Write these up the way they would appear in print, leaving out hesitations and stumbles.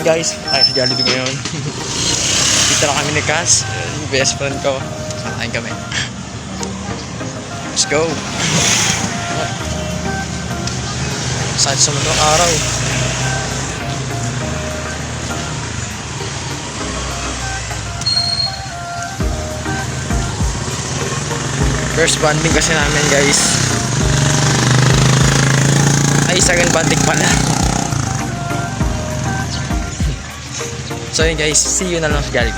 guys, tayo sa Jollibee ngayon. Dito na kami ni Cass, yung best friend ko. Sakain kami. Let's go. Saan sa mga araw. First bonding kasi namin guys. Ay, second bonding pala. So yun guys, see you na lang sa Jollibee.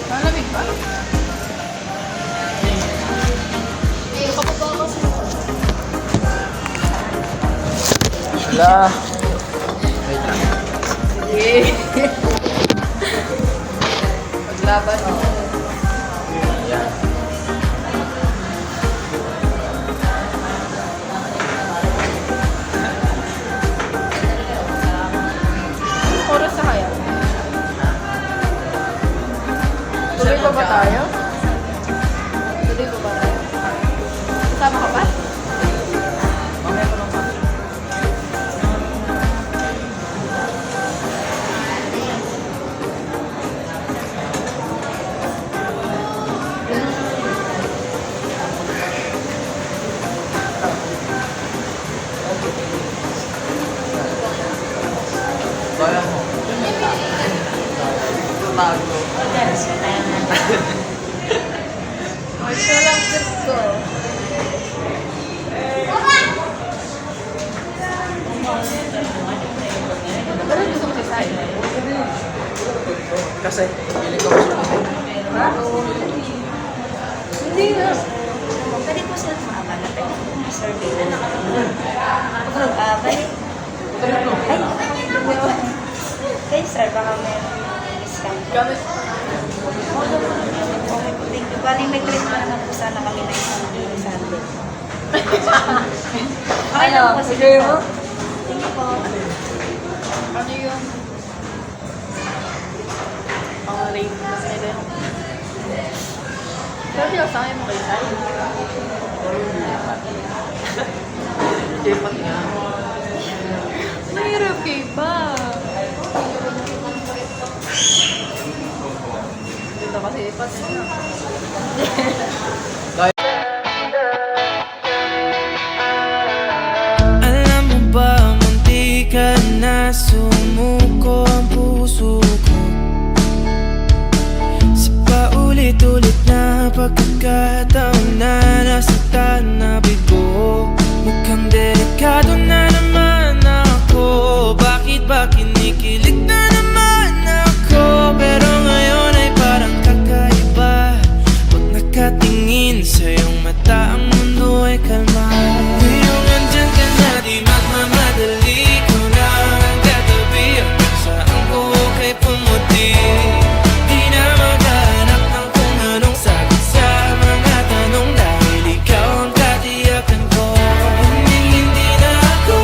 Malamig ba? Wala. Wait lang. Sige. Maglaban mo. Yeah. Oras na kaya? Tuloy pa ba tayo? Tuloy pa ba tayo? Kasama ka ba? Mamaya ko lang pa. Kaya mo. Tago. Ay, ito lang trip ko. Pero gusto ko sa side. Kasi, pili ko mas Ha? Hindi na. Pwede po sila tumama na pwede po survey na balik. Ay, sir, baka may discount. Gamit. Okay po, thank you. Bali, may trip pa naman po sana kami na isang Sunday. Okay lang po, sige po. Thank you po. Ano yung pang-rate mas nila? Pero sinasangay mo kay Sai. Jepat nga. Mahirap kay ba? Dito kasi ipat na. Alam mo ba, munti ka na sumuko ang puso ko sa paulit-ulit na pagkakataon na nasaktan na bigo. Mukhang delikado na naman ako. Bakit ba kinikilig na naman ako? Pero ngayon ay parang kakaiba. Pag nakatingin sa iyong mata, ang mundo ay kalma. Ngayong andyan ka na, di magmamadali. Ikaw na ang katabi, ang saan ko kay pumuti. Di na maghanap ng kung anong sagot sa mga tanong, dahil ikaw ang katiyakan ko. Hindi na ako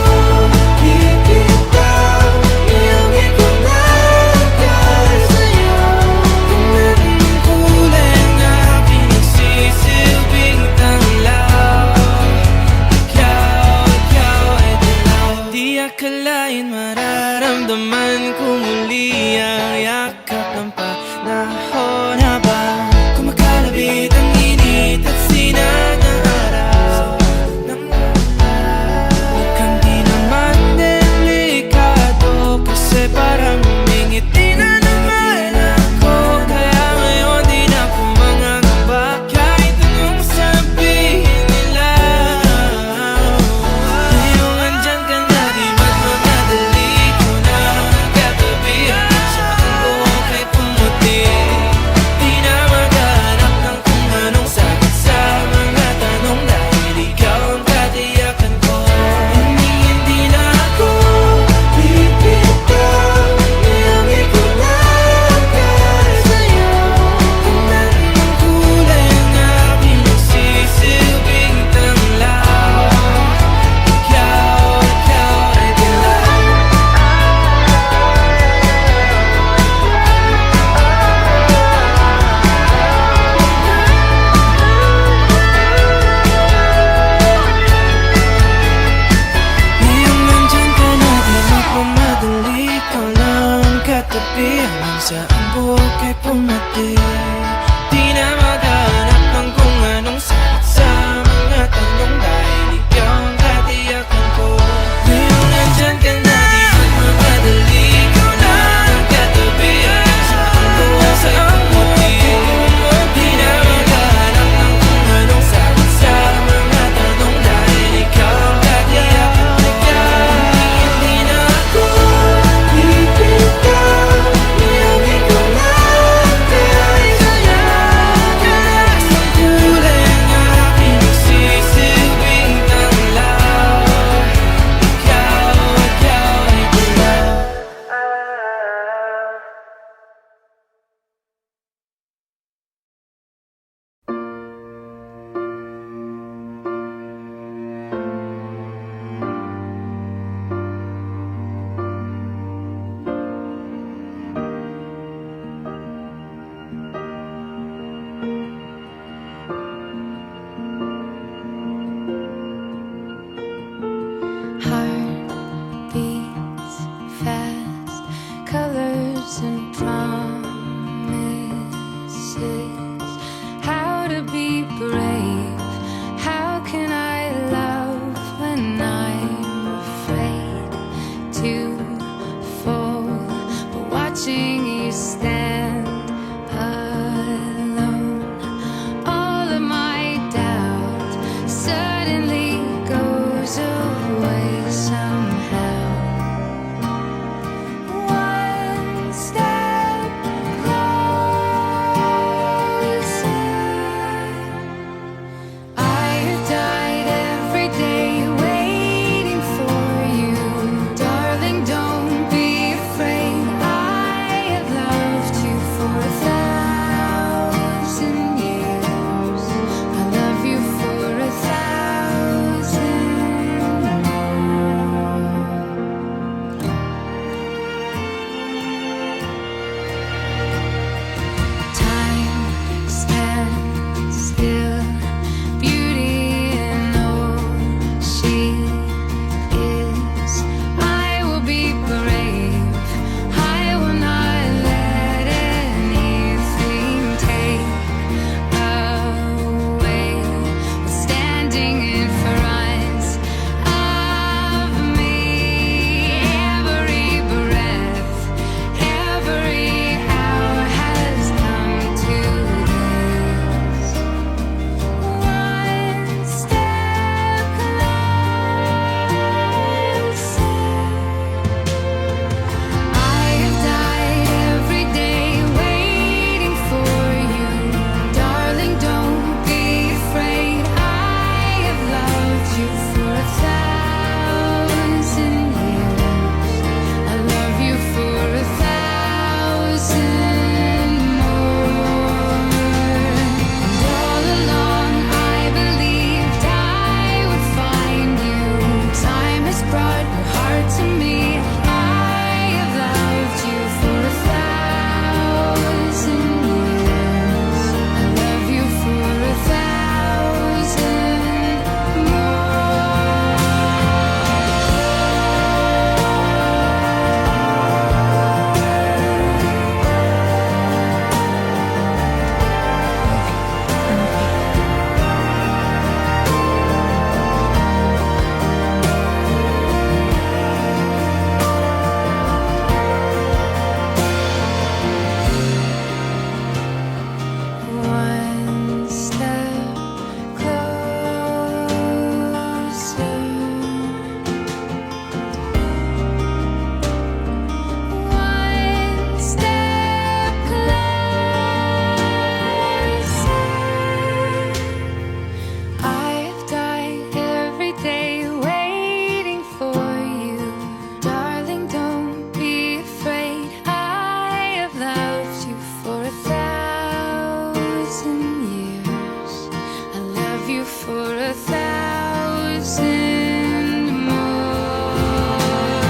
for 1,000 more.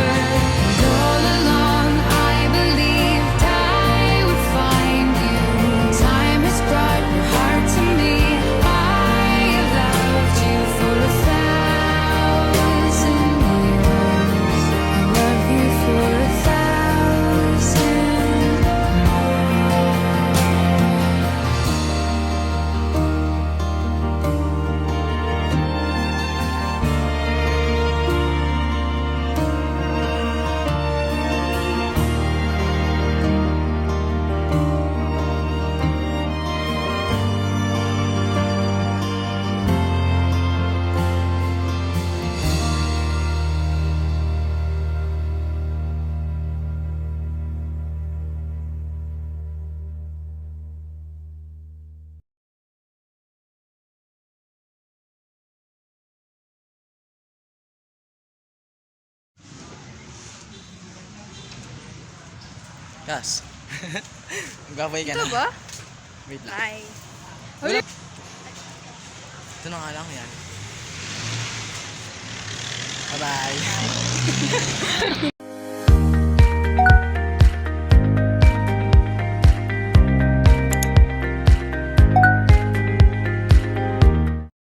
And all along I believed I would find you. Time has brought your heart to me. I loved you for 1,000 years. I love you for 1,000 more. Gas. Magkabay ka na. Ito ba? Wait lang. Ay. Ito na nga lang yan. Bye-bye.